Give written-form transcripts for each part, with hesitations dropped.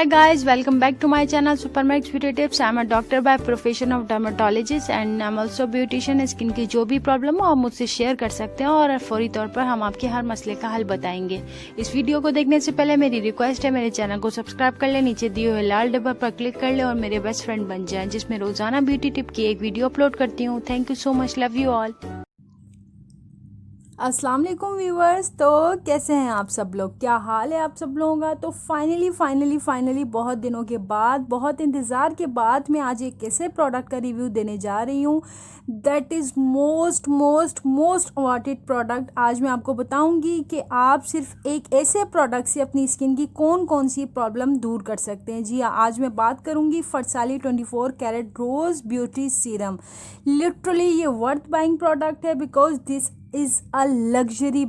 Hi guys, welcome back to my channel Supermax Beauty Tips. I'm a doctor by profession of dermatologist and I'm also beautician. Skin की जो भी problem हो आप मुझसे share कर सकते हैं और फौरी तौर पर हम आपके हर मसले का हल बताएंगे। इस वीडियो को देखने से पहले मेरी रिक्वेस्ट है मेरे चैनल को सब्सक्राइब कर ले, नीचे दिए हुए लाल डब्बा पर क्लिक कर ले और मेरे बेस्ट फ्रेंड बन जाए, जिसमें रोजाना ब्यूटी टिप की एक वीडियो अपलोड करती हूँ। Thank you so much, love you all. अस्सलाम वालेकुम व्यूवर्स। तो कैसे हैं आप सब लोग, क्या हाल है आप सब लोगों का। तो फाइनली बहुत दिनों के बाद, बहुत इंतज़ार के बाद मैं आज एक ऐसे प्रोडक्ट का रिव्यू देने जा रही हूँ that is most avoided product. आज मैं आपको बताऊंगी कि आप सिर्फ एक ऐसे प्रोडक्ट से अपनी स्किन की कौन कौन सी प्रॉब्लम दूर कर सकते हैं। जी हाँ, आज मैं बात करूंगी फरसाली 24 कैरेट रोज़ ब्यूटी सीरम। लिटरली ये वर्थ बाइंग प्रोडक्ट है because this is a luxury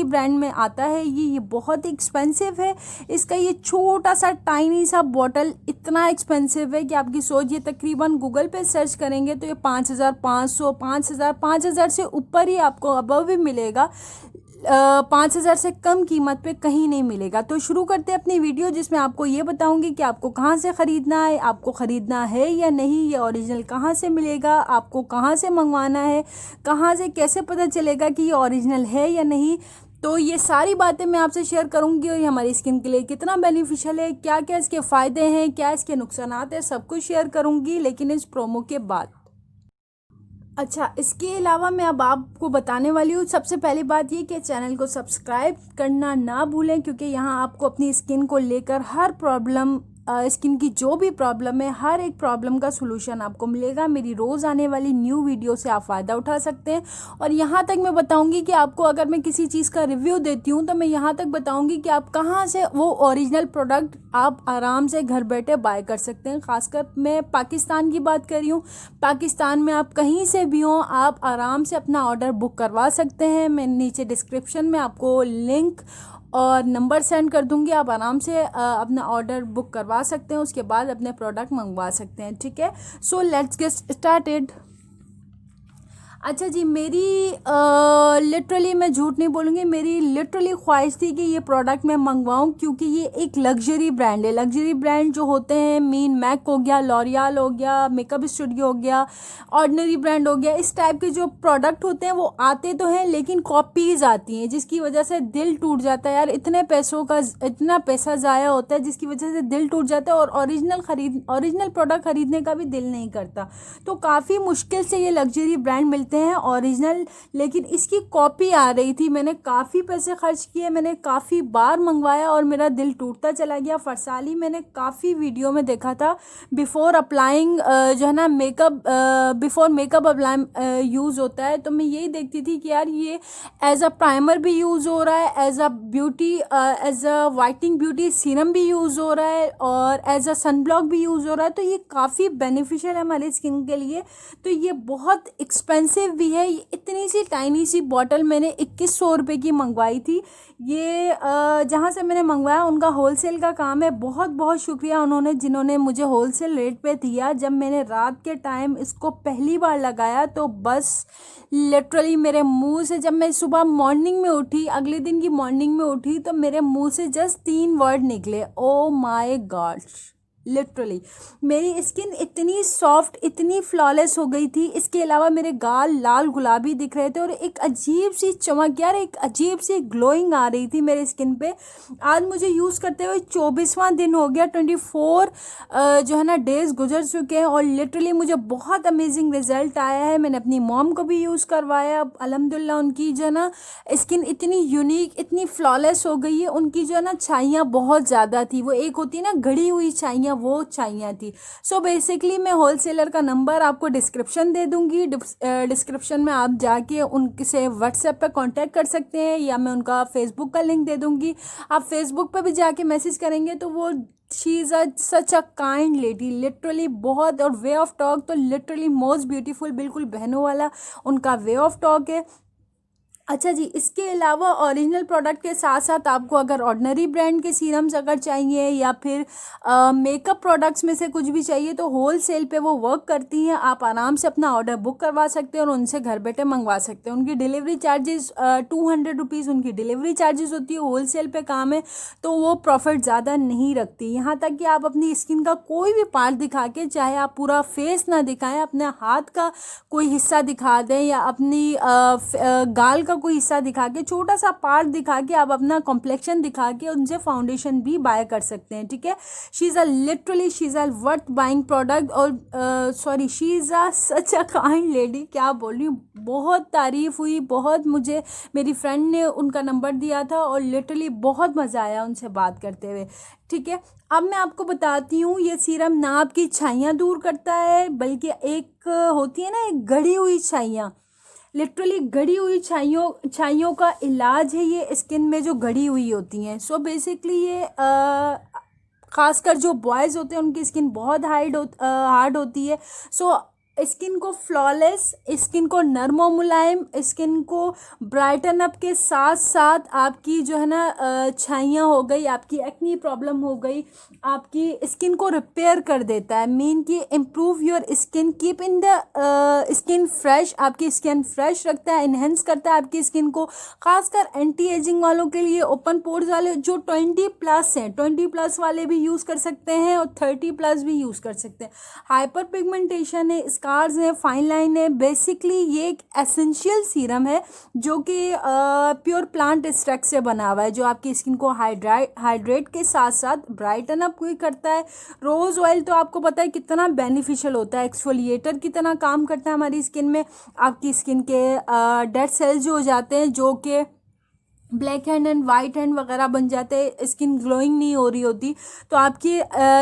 brand में आता है। ये बहुत एक्सपेंसिव है। इसका ये छोटा सा टाइनी सा बॉटल इतना एक्सपेंसिव है कि आपकी सोचिए, तकरीबन गूगल पे सर्च करेंगे तो ये 5,500 5,000 से ऊपर ही आपको अबव भी मिलेगा। 5,000 से कम कीमत पे कहीं नहीं मिलेगा। तो शुरू करते हैं अपनी वीडियो, जिसमें आपको ये बताऊंगी कि आपको कहाँ से ख़रीदना है, आपको ख़रीदना है या नहीं, ये ओरिजिनल कहाँ से मिलेगा, आपको कहाँ से मंगवाना है, कहाँ से कैसे पता चलेगा कि ये ओरिजिनल है या नहीं। तो ये सारी बातें मैं आपसे शेयर करूंगी और ये हमारी स्किन के लिए कितना बेनिफिशियल है, क्या क्या इसके फ़ायदे हैं, क्या इसके नुकसान हैं, सब कुछ शेयर करूंगी, लेकिन इस प्रोमो के बाद। अच्छा, इसके अलावा मैं अब आपको बताने वाली हूँ सबसे पहली बात ये कि चैनल को सब्सक्राइब करना ना भूलें, क्योंकि यहाँ आपको अपनी स्किन को लेकर हर प्रॉब्लम, स्किन की जो भी प्रॉब्लम है, हर एक प्रॉब्लम का सलूशन आपको मिलेगा। मेरी रोज़ आने वाली न्यू वीडियो से आप फ़ायदा उठा सकते हैं। और यहाँ तक मैं बताऊँगी कि आपको, अगर मैं किसी चीज़ का रिव्यू देती हूँ तो मैं यहाँ तक बताऊँगी कि आप कहाँ से वो ओरिजिनल प्रोडक्ट आप आराम से घर बैठे बाय कर सकते हैं। ख़ासकर मैं पाकिस्तान की बात कर रही हूँ। पाकिस्तान में आप कहीं से भी हों, आप आराम से अपना ऑर्डर बुक करवा सकते हैं। मैं नीचे डिस्क्रिप्शन में आपको लिंक और नंबर सेंड कर दूंगी, आप आराम से अपना ऑर्डर बुक करवा सकते हैं, उसके बाद अपने प्रोडक्ट मंगवा सकते हैं। ठीक है, सो लेट्स गेट स्टार्टेड। अच्छा जी, मेरी लिटरली मैं झूठ नहीं बोलूँगी, मेरी लिटरली ख्वाहिश थी कि ये प्रोडक्ट मैं मंगवाऊँ, क्योंकि ये एक लग्जरी ब्रांड है। लग्जरी ब्रांड जो होते हैं, मीन मैक हो गया, लॉरियल हो गया, मेकअप स्टूडियो हो गया, ऑर्डिनरी ब्रांड हो गया, इस टाइप के जो प्रोडक्ट होते हैं वो आते तो हैं लेकिन कॉपीज़ आती हैं, जिसकी वजह से दिल टूट जाता है यार। इतने पैसों का इतना पैसा ज़ाया होता है, जिसकी वजह से दिल टूट जाता है और ओरिजिनल प्रोडक्ट ख़रीदने का भी दिल नहीं करता। तो काफ़ी मुश्किल से ये लग्जरी ब्रांड मिलते हैं ओरिजिनल, लेकिन इसकी कॉपी आ रही थी। मैंने काफ़ी पैसे खर्च किए, मैंने काफ़ी बार मंगवाया और मेरा दिल टूटता चला गया। फरसाली मैंने काफ़ी वीडियो में देखा था बिफोर अप्लाइंग, जो है ना makeup, before makeup apply use होता है, तो मैं यही देखती थी कि यार ये एज अ प्राइमर भी यूज़ हो रहा है, as a whitening beauty serum भी यूज़ हो रहा है और एज अ सनब्लॉक भी यूज़ हो रहा है। तो ये काफ़ी बेनिफिशियल है हमारी स्किन के लिए। तो ये बहुत एक्सपेंसिव भी है। ये इतनी सी टाइनी सी बॉटल मैंने 2100 रुपये की मंगवाई थी। ये जहाँ से मैंने मंगवाया उनका होलसेल का काम है। बहुत बहुत शुक्रिया उन्होंने, जिन्होंने मुझे होलसेल रेट पे दिया। जब मैंने रात के टाइम इसको पहली बार लगाया तो बस लिटरली मेरे मुंह से, जब मैं सुबह मॉर्निंग में उठी, अगले दिन की मॉर्निंग में उठी, तो मेरे मुंह से जस्ट 3 वर्ड निकले, ओ माय गॉड। लिटरली मेरी स्किन इतनी सॉफ्ट, इतनी फ्लॉलेस हो गई थी। इसके अलावा मेरे गाल लाल गुलाबी दिख रहे थे और एक अजीब सी चमक, यार एक अजीब सी ग्लोइंग आ रही थी मेरे स्किन पे। आज मुझे यूज़ करते हुए 24वां दिन हो गया, 24 जो है ना डेज़ गुजर चुके हैं और लिटरली मुझे बहुत अमेजिंग रिजल्ट आया है। मैंने अपनी मॉम को भी यूज़ करवाया। अब अल्हम्दुलिल्लाह उनकी जो है ना स्किन इतनी यूनिक, इतनी फ्लॉलेस हो गई है। उनकी जो है ना छाइयाँ बहुत ज़्यादा थी, वो एक होती है ना गड़ी हुई छाइयाँ, वो छाइयाँ थी। सो बेसिकली मैं होलसेलर का नंबर आपको डिस्क्रिप्शन दे दूँगी। डिस्क्रिप्शन में आप जाके उनसे व्हाट्सएप पे कांटेक्ट कर सकते हैं, या मैं उनका फेसबुक का लिंक दे दूँगी। आप फेसबुक पे भी जाके मैसेज करेंगे तो वो she is such a kind lady, literally बहुत। और वे ऑफ टॉक तो लिटरली मोस्ट ब्यूटीफुल, बिल्कुल बहनों वाला उनका वे ऑफ टॉक है। अच्छा जी, इसके अलावा ओरिजिनल प्रोडक्ट के साथ साथ आपको अगर ऑर्डिनरी ब्रांड के सीरम्स अगर चाहिए या फिर मेकअप प्रोडक्ट्स में से कुछ भी चाहिए तो होल सेल पे वो वर्क करती हैं। आप आराम से अपना ऑर्डर बुक करवा सकते हैं और उनसे घर बैठे मंगवा सकते हैं। उनकी डिलीवरी चार्जेस 200 रुपीज़ उनकी डिलीवरी चार्जेस होती है। होल सेल पे काम है तो वो प्रॉफिट ज़्यादा नहीं रखती। यहाँ तक कि आप अपनी स्किन का कोई भी पार्ट दिखा के, चाहे आप पूरा फेस ना दिखाएं, अपने हाथ का कोई हिस्सा दिखा दें या अपनी गाल का कोई हिस्सा दिखा के, छोटा सा पार्ट दिखा के आप अपना कॉम्प्लेक्शन दिखा के उनसे फाउंडेशन भी बाय कर सकते हैं। ठीक है, she is a worth buying product. और sorry, she is a such a kind lady. क्या बोल रही हूँ, बहुत तारीफ़ हुई, बहुत मुझे मेरी फ्रेंड ने उनका नंबर दिया था और लिटरली बहुत मज़ा आया उनसे बात करते हुए। ठीक है, अब मैं आपको बताती हूँ, ये सीरम ना आपकी छाइयाँ दूर करता है बल्कि एक होती है ना, एक गढ़ी हुई छाइयाँ, लिटरली गढ़ी हुई छाइयों का इलाज है ये स्किन में जो गढ़ी हुई होती हैं। सो बेसिकली ये खासकर जो बॉयज़ होते हैं उनकी स्किन बहुत हार्ड होती है। सो स्किन को फ्लॉलेस, स्किन को नर्म और मुलायम, स्किन को ब्राइटन अप के साथ साथ आपकी जो है ना छाइयाँ हो गई, आपकी एक्नी प्रॉब्लम हो गई, आपकी स्किन को रिपेयर कर देता है। मीन कि improve your skin, keep in the skin fresh, आपकी स्किन फ्रेश रखता है, इन्हेंस करता है आपकी स्किन को। खासकर एंटी एजिंग वालों के लिए, ओपन पोर्स वाले जो 20+ हैं, 20+ वाले भी यूज़ कर सकते हैं और 30+ भी यूज़ कर सकते हैं। हाइपर पिगमेंटेशन है, स्कार्स है, फाइन लाइन है, बेसिकली ये एक एसेंशियल सीरम है जो कि प्योर प्लांट एक्सट्रैक्ट से बना हुआ है, जो आपकी स्किन को हाइड्रेट के साथ साथ ब्राइटन अप भी करता है। रोज़ ऑयल तो आपको पता है कितना बेनिफिशियल होता है, एक्सफोलिएटर की तरह काम करता है हमारी स्किन में। आपकी स्किन के डेड सेल्स जो हो जाते हैं, जो कि black hand and white hand वगैरह बन जाते हैं, स्किन ग्लोइंग नहीं हो रही होती, तो आपकी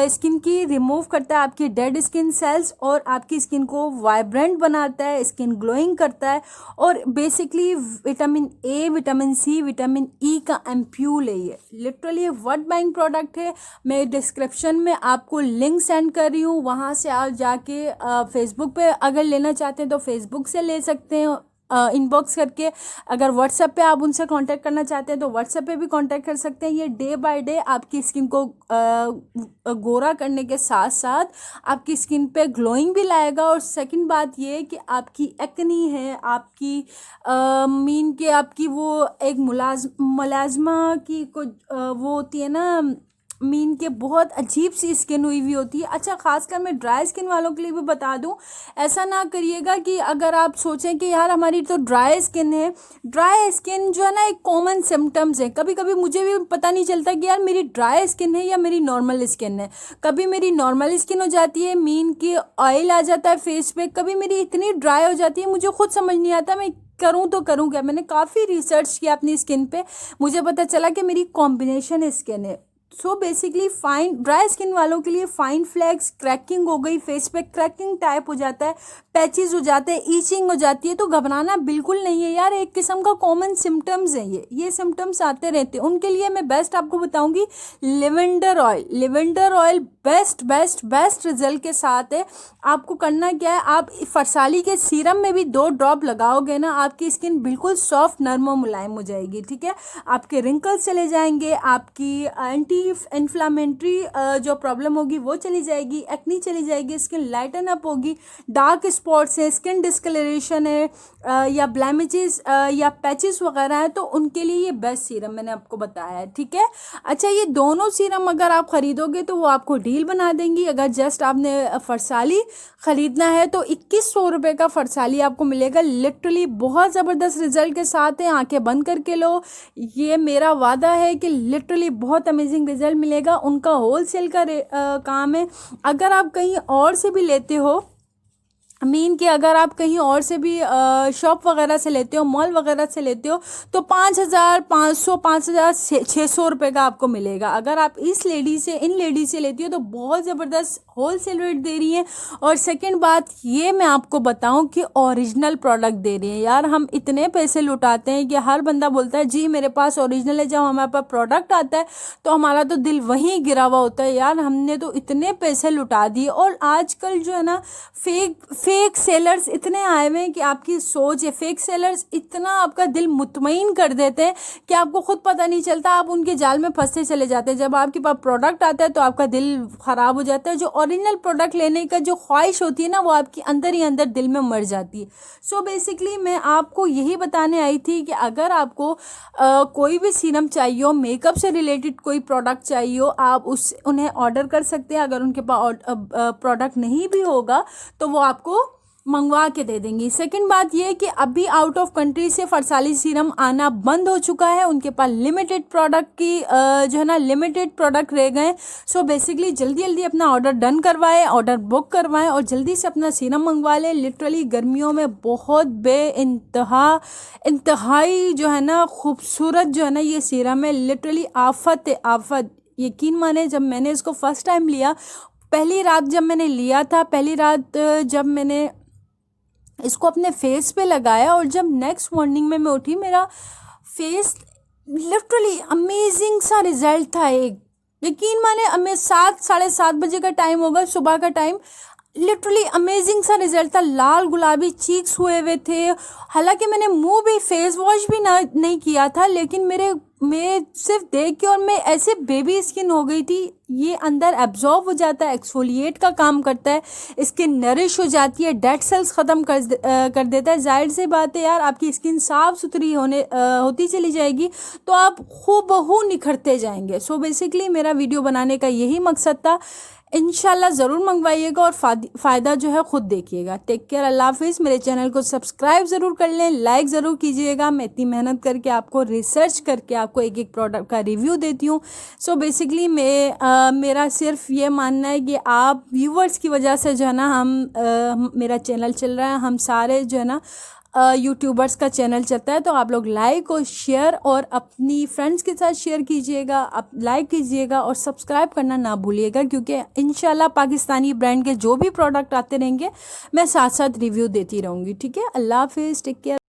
स्किन की रिमूव करता है आपकी डेड स्किन सेल्स और आपकी स्किन को वाइब्रेंट बनाता है, स्किन ग्लोइंग करता है। और basically vitamin A, vitamin C, vitamin E का एम्प्यूल है ये। लिटरली वर्थ बाइंग प्रोडक्ट है। मैं डिस्क्रिप्शन में आपको लिंक सेंड कर रही हूँ, वहाँ से आप जाके फेसबुक पे अगर लेना चाहते हैं तो फेसबुक से ले सकते हैं इनबॉक्स करके। अगर व्हाट्सएप पे आप उनसे कांटेक्ट करना चाहते हैं तो व्हाट्सएप पे भी कांटेक्ट कर सकते हैं। ये डे बाय डे आपकी स्किन को गोरा करने के साथ साथ आपकी स्किन पे ग्लोइंग भी लाएगा। और सेकंड बात ये कि आपकी एक्नी है, आपकी मीन के आपकी वो एक मुलाजमा की कुछ वो होती है ना, मीन के बहुत अजीब सी स्किन हुई होती है। अच्छा, खासकर मैं ड्राई स्किन वालों के लिए भी बता दूं, ऐसा ना करिएगा कि अगर आप सोचें कि यार हमारी तो ड्राई स्किन है। ड्राई स्किन जो है ना, एक कॉमन सिम्टम्स है। कभी कभी मुझे भी पता नहीं चलता कि यार मेरी ड्राई स्किन है या मेरी नॉर्मल स्किन है। कभी मेरी नॉर्मल स्किन हो जाती है, मीन की ऑयल आ जाता है फेस पे, कभी मेरी इतनी ड्राई हो जाती है मुझे खुद समझ नहीं आता मैं करूँ तो करूँ क्या। मैंने काफ़ी रिसर्च किया अपनी स्किन पे, मुझे पता चला कि मेरी कॉम्बिनेशन स्किन है। So basically fine dry skin वालों के लिए फाइन फ्लैक्स, क्रैकिंग हो गई, फेस पे क्रैकिंग टाइप हो जाता है, पैचेस हो जाते हैं, ईचिंग हो जाती है, तो घबराना बिल्कुल नहीं है यार। एक किस्म का कॉमन सिम्टम्स है ये सिम्टम्स आते रहते हैं। उनके लिए मैं बेस्ट आपको बताऊंगी lavender oil. Lavender oil best result के साथ है। आपको करना क्या है, आप फरसाली के सीरम में भी 2 ड्रॉप लगाओगे ना, आपकी स्किन बिल्कुल सॉफ्ट, नर्म और मुलायम हो जाएगी। ठीक है, आपके रिंकल्स चले जाएंगे, आपकी एंटी इन्फ्लामेटरी जो प्रॉब्लम होगी वो चली जाएगी, एक्नी चली जाएगी, स्किन लाइटन अप होगी, डार्क स्पॉट्स है, स्किन डिस्कलरेशन है या ब्लैमिजेस या पैचेस वगैरह हैं, तो उनके लिए ये बेस्ट सीरम मैंने आपको बताया है। ठीक है, अच्छा, ये दोनों सीरम अगर आप खरीदोगे तो वो आपको डील बना देंगी। अगर जस्ट आपने फरसाली खरीदना है तो 2100 रुपये का फरसाली आपको मिलेगा। लिटरली बहुत ज़बरदस्त रिजल्ट के साथ है, आंखें बंद करके लो, ये मेरा वादा है कि लिटरली बहुत अमेजिंग रिजल्ट मिलेगा। उनका होलसेल का काम है। अगर आप कहीं और से भी लेते हो, मीन कि अगर आप कहीं और से भी शॉप वगैरह से लेते हो, मॉल वगैरह से लेते हो, तो 5500 5600 रुपये का आपको मिलेगा। अगर आप इन लेडी से लेती हो तो बहुत ज़बरदस्त होलसेल रेट दे रही हैं, और सेकंड बात ये मैं आपको बताऊं कि ओरिजिनल प्रोडक्ट दे रही हैं। यार हम इतने पैसे लुटाते हैं कि हर बंदा बोलता है जी मेरे पास ओरिजिनल है, जब हमारे पास प्रोडक्ट आता है तो हमारा तो दिल वहीं गिरा हुआ होता है। यार हमने तो इतने पैसे लुटा दिए। और आजकल जो है ना फेक सेलर्स इतने आए हुए हैं कि आपकी सोच है, फेक सेलर्स इतना आपका दिल मुतमईन कर देते हैं कि आपको खुद पता नहीं चलता, आप उनके जाल में फंसते चले जाते हैं। जब आपके पास प्रोडक्ट आता है तो आपका दिल ख़राब हो जाता है। जो ओरिजिनल प्रोडक्ट लेने का जो ख्वाहिश होती है ना, वो आपकी अंदर ही अंदर दिल में मर जाती है। सो बेसिकली मैं आपको यही बताने आई थी कि अगर आपको कोई भी सीरम चाहिए हो, मेकअप से रिलेटेड कोई प्रोडक्ट चाहिए हो, आप उन्हें ऑर्डर कर सकते हैं। अगर उनके पास प्रोडक्ट नहीं भी होगा तो वो आपको मंगवा के दे देंगी। सेकंड बात ये कि अभी आउट ऑफ कंट्री से फरसाली सीरम आना बंद हो चुका है। उनके पास लिमिटेड प्रोडक्ट की जो है ना लिमिटेड प्रोडक्ट रह गए। सो बेसिकली जल्दी जल्दी अपना ऑर्डर डन करवाएं, ऑर्डर बुक करवाएं और जल्दी से अपना सीरम मंगवा लें। लिटरली गर्मियों में बहुत इंतहाई जो है ना खूबसूरत जो है ना ये सीरम है। लिटरली आफत है, आफत। यकीन माने जब मैंने इसको फर्स्ट टाइम लिया, पहली रात जब मैंने लिया था, पहली रात जब मैंने इसको अपने फेस पे लगाया और जब नेक्स्ट मॉर्निंग में मैं उठी, मेरा फेस लिटरली अमेजिंग सा रिजल्ट था। एक यकीन माने हमें 7-7:30 बजे का टाइम होगा, सुबह का टाइम। लिटरली अमेजिंग सा रिजल्ट था। लाल गुलाबी चीक्स हुए हुए थे। हालांकि मैंने मुंह भी फेस वॉश भी नहीं किया था, लेकिन मैं सिर्फ देख के और मैं ऐसे बेबी स्किन हो गई थी। ये अंदर एब्जॉर्ब हो जाता है, एक्सफोलिएट का काम करता है, स्किन नरिश हो जाती है, डेड सेल्स ख़त्म कर देता है। जाहिर सी बात है यार, आपकी स्किन साफ़ सुथरी होती चली जाएगी तो आप हूबहू निखरते जाएंगे। सो बेसिकली मेरा वीडियो बनाने का यही मकसद था। इंशाल्लाह ज़रूर मंगवाइएगा और फ़ायदा जो है ख़ुद देखिएगा। टेक केयर, अल्लाह हाफिज़। मेरे चैनल को सब्सक्राइब ज़रूर कर लें, लाइक ज़रूर कीजिएगा। मैं इतनी मेहनत करके आपको रिसर्च करके आपको एक एक प्रोडक्ट का रिव्यू देती हूँ। सो बेसिकली मेरा सिर्फ ये मानना है कि आप व्यूवर्स की वजह से जो है ना मेरा चैनल चल रहा है। हम सारे जो है ना यूट्यूबर्स का चैनल चलता है, तो आप लोग लाइक और शेयर और अपनी फ्रेंड्स के साथ शेयर कीजिएगा, आप लाइक कीजिएगा और सब्सक्राइब करना ना भूलिएगा, क्योंकि इंशाल्लाह पाकिस्तानी ब्रांड के जो भी प्रोडक्ट आते रहेंगे मैं साथ साथ रिव्यू देती रहूँगी। ठीक है, अल्लाह हाफिज़, टेक केयर।